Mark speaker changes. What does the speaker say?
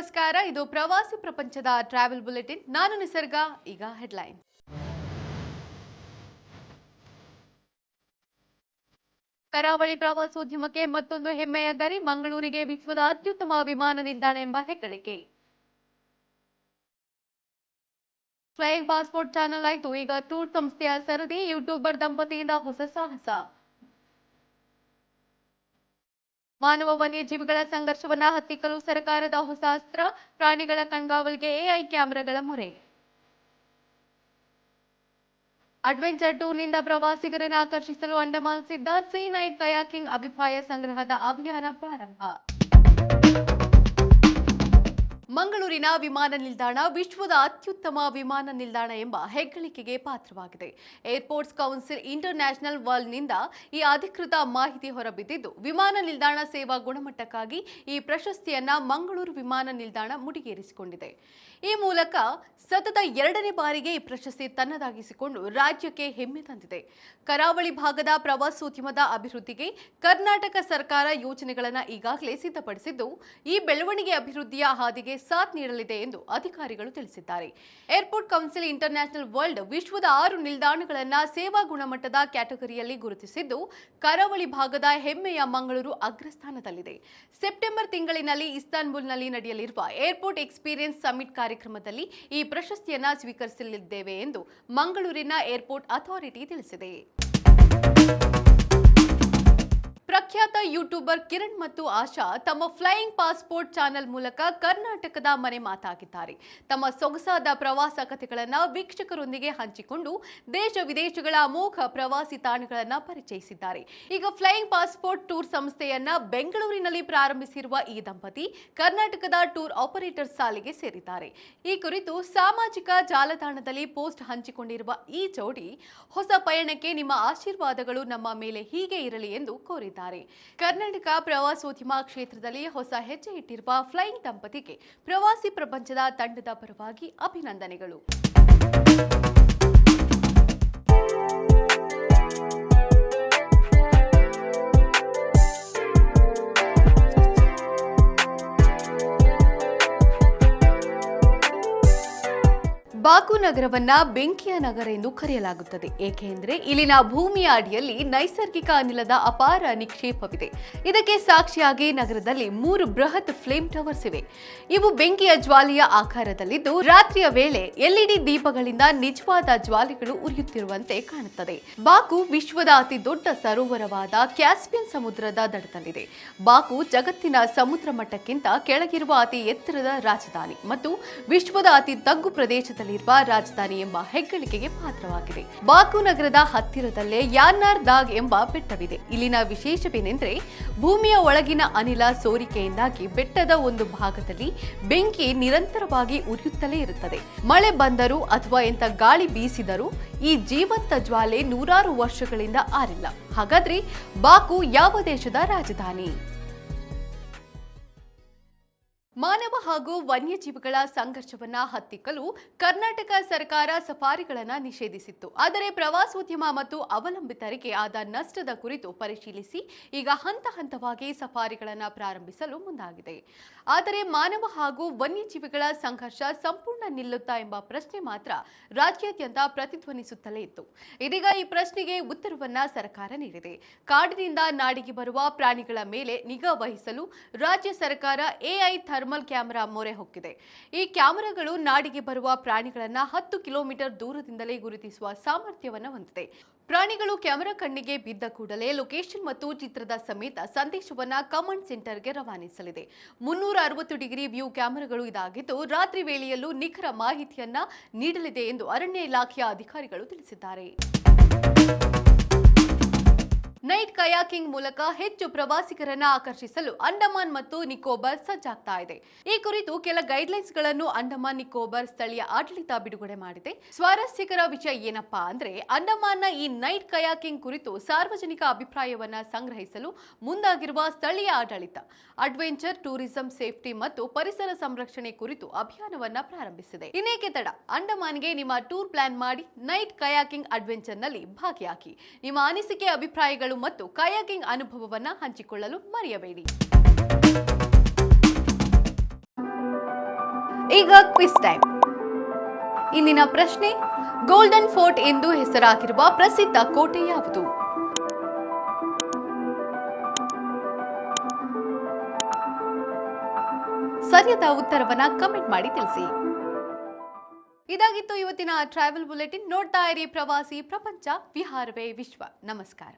Speaker 1: ನಮಸ್ಕಾರ, ಇದು ಪ್ರವಾಸಿ ಪ್ರಪಂಚದ ಟ್ರಾವೆಲ್ ಬುಲೆಟಿನ್. ನಾನು ನಿಸರ್ಗ. ಈಗ ಹೆಡ್ಲೈನ್. ಕರಾವಳಿ ಪ್ರವಾಸೋದ್ಯಮಕ್ಕೆ ಮತ್ತೊಂದು ಹೆಮ್ಮೆಯ ಗರಿ. ಮಂಗಳೂರಿಗೆ ವಿಶ್ವದ ಅತ್ಯುತ್ತಮ ವಿಮಾನ ನಿಲ್ದಾಣ ಎಂಬ ಹೆಗ್ಗಳಿಕೆ. ಫ್ಲೈಯಿಂಗ್ ಪಾಸ್ಪೋರ್ಟ್ ಚಾನಲ್ ಆಯ್ತು ಈಗ ಟೂರ್ ಸಂಸ್ಥೆಯ ಸರದಿ. ಯೂಟ್ಯೂಬರ್ ದಂಪತಿಯಿಂದ ಹೊಸ ಸಾಹಸ. ಮಾನವ ವನ್ಯಜೀವಿಗಳ ಸಂಘರ್ಷವನ್ನ ಹತ್ತಿಕ್ಕಲು ಸರ್ಕಾರದ ಹೊಸ ಅಸ್ತ್ರ. ಪ್ರಾಣಿಗಳ ಕಣ್ಗಾವಲಿಗೆ ಎಐ ಕ್ಯಾಮೆರಾಗಳ ಮೊರೆ. ಅಡ್ವೆಂಚರ್ ಟೂರ್ನಿಂದ ಪ್ರವಾಸಿಗರನ್ನು ಆಕರ್ಷಿಸಲು ಅಂಡಮಾನ್ ಸಿದ್ಧ. ಸೀ ನೈಟ್ ಕಯಾಕಿಂಗ್ ಅಭಿಪ್ರಾಯ ಸಂಗ್ರಹದ ಅಭಿಯಾನ ಪ್ರಾರಂಭ. ಮಂಗಳೂರಿನ ವಿಮಾನ ನಿಲ್ದಾಣ ವಿಶ್ವದ ಅತ್ಯುತ್ತಮ ವಿಮಾನ ನಿಲ್ದಾಣ ಎಂಬ ಹೆಗ್ಗಳಿಕೆಗೆ ಪಾತ್ರವಾಗಿದೆ. ಏರ್ಪೋರ್ಟ್ಸ್ ಕೌನ್ಸಿಲ್ ಇಂಟರ್ ನ್ಯಾಷನಲ್ ವರ್ಲ್ಡ್ನಿಂದ ಈ ಅಧಿಕೃತ ಮಾಹಿತಿ ಹೊರಬಿದ್ದಿದ್ದು, ವಿಮಾನ ನಿಲ್ದಾಣ ಸೇವಾ ಗುಣಮಟ್ಟಕ್ಕಾಗಿ ಈ ಪ್ರಶಸ್ತಿಯನ್ನ ಮಂಗಳೂರು ವಿಮಾನ ನಿಲ್ದಾಣ ಮುಡಿಗೇರಿಸಿಕೊಂಡಿದೆ. ಈ ಮೂಲಕ ಸತತ 2ನೇ ಬಾರಿಗೆ ಈ ಪ್ರಶಸ್ತಿ ತನ್ನದಾಗಿಸಿಕೊಂಡು ರಾಜ್ಯಕ್ಕೆ ಹೆಮ್ಮೆ ತಂದಿದೆ. ಕರಾವಳಿ ಭಾಗದ ಪ್ರವಾಸೋದ್ಯಮದ ಅಭಿವೃದ್ಧಿಗೆ ಕರ್ನಾಟಕ ಸರ್ಕಾರ ಯೋಜನೆಗಳನ್ನು ಈಗಾಗಲೇ ಸಿದ್ಧಪಡಿಸಿದ್ದು, ಈ ಬೆಳವಣಿಗೆ ಅಭಿವೃದ್ಧಿಯ ಹಾದಿಗೆ ಸಾಥ್ ನೀಡಲಿದೆ ಎಂದು ಅಧಿಕಾರಿಗಳು ತಿಳಿಸಿದ್ದಾರೆ. Airport council international world ವಿಶ್ವದ 6 ನಿಲ್ದಾಣಗಳನ್ನು ಸೇವಾ ಗುಣಮಟ್ಟದ ಕ್ಯಾಟಗರಿಯಲ್ಲಿ ಗುರುತಿಸಿದ್ದು, ಕರಾವಳಿ ಭಾಗದ ಹೆಮ್ಮೆಯ ಮಂಗಳೂರು ಅಗ್ರಸ್ಥಾನದಲ್ಲಿದೆ. ಸೆಪ್ಟೆಂಬರ್ ತಿಂಗಳಿನಲ್ಲಿ ಇಸ್ತಾನ್ಬುಲ್ನಲ್ಲಿ ನಡೆಯಲಿರುವ ಏರ್ಪೋರ್ಟ್ ಎಕ್ಸ್ಪೀರಿಯನ್ಸ್ ಸಮಿಟ್ ಕಾರ್ಯಕ್ರಮದಲ್ಲಿ ಈ ಪ್ರಶಸ್ತಿಯನ್ನ ಸ್ವೀಕರಿಸಲಿದ್ದೇವೆ ಎಂದು ಮಂಗಳೂರಿನ ಏರ್ಪೋರ್ಟ್ ಅಥಾರಿಟಿ ತಿಳಿಸಿದೆ. ಪ್ರಖ್ಯಾತ ಯೂಟ್ಯೂಬರ್ ಕಿರಣ್ ಮತ್ತು ಆಶಾ ತಮ್ಮ ಫ್ಲೈಯಿಂಗ್ ಪಾಸ್ಪೋರ್ಟ್ ಚಾನೆಲ್ ಮೂಲಕ ಕರ್ನಾಟಕದ ಮನೆ ಮಾತಾಗಿದ್ದಾರೆ. ತಮ್ಮ ಸೊಗಸಾದ ಪ್ರವಾಸ ಕಥೆಗಳನ್ನು ವೀಕ್ಷಕರೊಂದಿಗೆ ಹಂಚಿಕೊಂಡು ದೇಶ ವಿದೇಶಗಳ ಅಮೋಘ ಪ್ರವಾಸಿ ತಾಣಗಳನ್ನು ಪರಿಚಯಿಸಿದ್ದಾರೆ. ಈಗ ಫ್ಲೈಯಿಂಗ್ ಪಾಸ್ಪೋರ್ಟ್ ಟೂರ್ ಸಂಸ್ಥೆಯನ್ನ ಬೆಂಗಳೂರಿನಲ್ಲಿ ಪ್ರಾರಂಭಿಸಿರುವ ಈ ದಂಪತಿ ಕರ್ನಾಟಕದ ಟೂರ್ ಆಪರೇಟರ್ ಸಾಲಿಗೆ ಸೇರಿದ್ದಾರೆ. ಈ ಕುರಿತು ಸಾಮಾಜಿಕ ಜಾಲತಾಣದಲ್ಲಿ ಪೋಸ್ಟ್ ಹಂಚಿಕೊಂಡಿರುವ ಈ ಜೋಡಿ, ಹೊಸ ಪಯಣಕ್ಕೆ ನಿಮ್ಮ ಆಶೀರ್ವಾದಗಳು ನಮ್ಮ ಮೇಲೆ ಹೀಗೆ ಇರಲಿ ಎಂದು ಕೋರಿದ್ದಾರೆ. ಕರ್ನಾಟಕ ಪ್ರವಾಸೋದ್ಯಮ ಕ್ಷೇತ್ರದಲ್ಲಿ ಹೊಸ ಹೆಜ್ಜೆ ಇಟ್ಟಿರುವ ಫ್ಲೈಯಿಂಗ್ ದಂಪತಿಗೆ ಪ್ರವಾಸಿ ಪ್ರಪಂಚದ ತಂಡದ ಪರವಾಗಿ ಅಭಿನಂದನೆಗಳು. ಬಾಕು ನಗರವನ್ನ ಬೆಂಕಿಯ ನಗರ ಎಂದು ಕರೆಯಲಾಗುತ್ತದೆ, ಏಕೆಂದರೆ ಇಲ್ಲಿನ ಭೂಮಿಯ ಅಡಿಯಲ್ಲಿ ನೈಸರ್ಗಿಕ ಅನಿಲದ ಅಪಾರ ನಿಕ್ಷೇಪವಿದೆ. ಇದಕ್ಕೆ ಸಾಕ್ಷಿಯಾಗಿ ನಗರದಲ್ಲಿ 3 ಬೃಹತ್ ಫ್ಲೇಮ್ ಟವರ್ಸ್ ಇವೆ. ಇವು ಬೆಂಕಿಯ ಜ್ವಾಲೆಯ ಆಕಾರದಲ್ಲಿದ್ದು, ರಾತ್ರಿಯ ವೇಳೆ ಎಲ್ಇಡಿ ದೀಪಗಳಿಂದ ನಿಜವಾದ ಜ್ವಾಲೆಗಳು ಉರಿಯುತ್ತಿರುವಂತೆ ಕಾಣುತ್ತದೆ. ಬಾಕು ವಿಶ್ವದ ಅತಿ ದೊಡ್ಡ ಸರೋವರವಾದ ಕ್ಯಾಸ್ಪಿಯನ್ ಸಮುದ್ರದ ದಡದಲ್ಲಿದೆ. ಬಾಕು ಜಗತ್ತಿನ ಸಮುದ್ರ ಮಟ್ಟಕ್ಕಿಂತ ಕೆಳಗಿರುವ ಅತಿ ಎತ್ತರದ ರಾಜಧಾನಿ ಮತ್ತು ವಿಶ್ವದ ಅತಿ ತಗ್ಗು ಪ್ರದೇಶದಲ್ಲಿ ರಾಜಧಾನಿ ಎಂಬ ಹೆಗ್ಗಳಿಕೆಗೆ ಪಾತ್ರವಾಗಿದೆ. ಬಾಕು ನಗರದ ಹತ್ತಿರದಲ್ಲೇ ಯಾನ್ನಾರ್ ದಾಗ್ ಎಂಬ ಬೆಟ್ಟವಿದೆ. ಇಲ್ಲಿನ ವಿಶೇಷವೇನೆಂದರೆ, ಭೂಮಿಯ ಒಳಗಿನ ಅನಿಲ ಸೋರಿಕೆಯಿಂದಾಗಿ ಬೆಟ್ಟದ ಒಂದು ಭಾಗದಲ್ಲಿ ಬೆಂಕಿ ನಿರಂತರವಾಗಿ ಉರಿಯುತ್ತಲೇ ಇರುತ್ತದೆ. ಮಳೆ ಬಂದರೂ ಅಥವಾ ಎಂಥ ಗಾಳಿ ಬೀಸಿದರೂ ಈ ಜೀವಂತ ಜ್ವಾಲೆ ನೂರಾರು ವರ್ಷಗಳಿಂದ ಆರಿಲ್ಲ. ಹಾಗಾದ್ರೆ ಬಾಕು ಯಾವ ದೇಶದ ರಾಜಧಾನಿ? ಮಾನವ ಹಾಗೂ ವನ್ಯಜೀವಿಗಳ ಸಂಘರ್ಷವನ್ನ ಹತ್ತಿಕ್ಕಲು ಕರ್ನಾಟಕ ಸರ್ಕಾರ ಸಫಾರಿಗಳನ್ನು ನಿಷೇಧಿಸಿತ್ತು. ಆದರೆ ಪ್ರವಾಸೋದ್ಯಮ ಮತ್ತು ಅವಲಂಬಿತರಿಗೆ ಆದ ನಷ್ಟದ ಕುರಿತು ಪರಿಶೀಲಿಸಿ ಈಗ ಹಂತ ಹಂತವಾಗಿ ಸಫಾರಿಗಳನ್ನು ಪ್ರಾರಂಭಿಸಲು ಮುಂದಾಗಿದೆ. ಆದರೆ ಮಾನವ ಹಾಗೂ ವನ್ಯಜೀವಿಗಳ ಸಂಘರ್ಷ ಸಂಪೂರ್ಣ ನಿಲ್ಲುತ್ತಾ ಎಂಬ ಪ್ರಶ್ನೆ ಮಾತ್ರ ರಾಜ್ಯಾದ್ಯಂತ ಪ್ರತಿಧ್ವನಿಸುತ್ತಲೇ ಇತ್ತು. ಇದೀಗ ಈ ಪ್ರಶ್ನೆಗೆ ಉತ್ತರವನ್ನ ಸರ್ಕಾರ ನೀಡಿದೆ. ಕಾಡಿನಿಂದ ನಾಡಿಗೆ ಬರುವ ಪ್ರಾಣಿಗಳ ಮೇಲೆ ನಿಗಾ ವಹಿಸಲು ರಾಜ್ಯ ಸರ್ಕಾರ ಎಐ ಥರ್ಮಲ್ ಕ್ಯಾಮೆರಾ ಮೊರೆ ಹೊಕ್ಕಿದೆ. ಈ ಕ್ಯಾಮೆರಾಗಳು ನಾಡಿಗೆ ಬರುವ ಪ್ರಾಣಿಗಳನ್ನು 10 ಕಿಲೋಮೀಟರ್ ದೂರದಿಂದಲೇ ಗುರುತಿಸುವ ಸಾಮರ್ಥ್ಯವನ್ನು ಹೊಂದಿದೆ. ಪ್ರಾಣಿಗಳು ಕ್ಯಾಮೆರಾ ಕಣ್ಣಿಗೆ ಬಿದ್ದ ಕೂಡಲೇ ಲೊಕೇಶನ್ ಮತ್ತು ಚಿತ್ರದ ಸಮೇತ ಸಂದೇಶವನ್ನು ಕಮಾಂಡ್ ಸೆಂಟರ್ಗೆ ರವಾನಿಸಲಿದೆ. 360 ಡಿಗ್ರಿ ವ್ಯೂ ಕ್ಯಾಮೆರಾಗಳು ಇದಾಗಿದ್ದು, ರಾತ್ರಿ ವೇಳೆಯಲ್ಲೂ ನಿಖರ ಮಾಹಿತಿಯನ್ನ ನೀಡಲಿದೆ ಎಂದು ಅರಣ್ಯ ಇಲಾಖೆಯ ಅಧಿಕಾರಿಗಳು ತಿಳಿಸಿದ್ದಾರೆ. ನೈಟ್ ಕಯಾಕಿಂಗ್ ಮೂಲಕ ಹೆಚ್ಚು ಪ್ರವಾಸಿಗರನ್ನ ಆಕರ್ಷಿಸಲು ಅಂಡಮಾನ್ ಮತ್ತು ನಿಕೋಬಾರ್ ಸಜ್ಜಾಗ್ತಾ ಇದೆ. ಈ ಕುರಿತು ಕೆಲ ಗೈಡ್ಲೈನ್ಸ್ ಗಳನ್ನು ಅಂಡಮಾನ್ ನಿಕೋಬಾರ್ ಸ್ಥಳೀಯ ಆಡಳಿತ ಬಿಡುಗಡೆ ಮಾಡಿದೆ. ಸ್ವಾರಸ್ಯಕರ ವಿಷಯ ಏನಪ್ಪಾ ಅಂದ್ರೆ, ಅಂಡಮಾನ್ನ ಈ ನೈಟ್ ಕಯಾಕಿಂಗ್ ಕುರಿತು ಸಾರ್ವಜನಿಕ ಅಭಿಪ್ರಾಯವನ್ನ ಸಂಗ್ರಹಿಸಲು ಮುಂದಾಗಿರುವ ಸ್ಥಳೀಯ ಆಡಳಿತ ಅಡ್ವೆಂಚರ್ ಟೂರಿಸಂ ಸೇಫ್ಟಿ ಮತ್ತು ಪರಿಸರ ಸಂರಕ್ಷಣೆ ಕುರಿತು ಅಭಿಯಾನವನ್ನ ಪ್ರಾರಂಭಿಸಿದೆ. ಇನ್ನೇಕೆ ತಡ, ಅಂಡಮಾನ್ಗೆ ನಿಮ್ಮ ಟೂರ್ ಪ್ಲಾನ್ ಮಾಡಿ ನೈಟ್ ಕಯಾಕಿಂಗ್ ಅಡ್ವೆಂಚರ್ ನಲ್ಲಿ ಭಾಗಿಯಾಗಿ ನಿಮ್ಮ ಅನಿಸಿಕೆ ಅಭಿಪ್ರಾಯಗಳು ಮತ್ತು ಕಯಾಕಿಂಗ್ ಅನುಭವವನ್ನು ಹಂಚಿಕೊಳ್ಳಲು ಮರೆಯಬೇಡಿ. ಈಗ ಕ್ವಿಸ್ ಟೈಮ್. ಇಂದಿನ ಪ್ರಶ್ನೆ, ಗೋಲ್ಡನ್ ಫೋರ್ಟ್ ಎಂದು ಹೆಸರಾಗಿರುವ ಪ್ರಸಿದ್ಧ ಕೋಟೆ ಯಾವುದು? ಸರಿಯಾದ ಉತ್ತರವನ್ನ ಕಮೆಂಟ್ ಮಾಡಿ ತಿಳಿಸಿ. ಇದಾಗಿತ್ತು ಇವತ್ತಿನ ಟ್ರಾವೆಲ್ ಬುಲೆಟಿನ್. ನೋಡ್ತಾ ಇರಿ ಪ್ರವಾಸಿ ಪ್ರಪಂಚ, ವಿಹಾರವೇ ವಿಶ್ವ. ನಮಸ್ಕಾರ.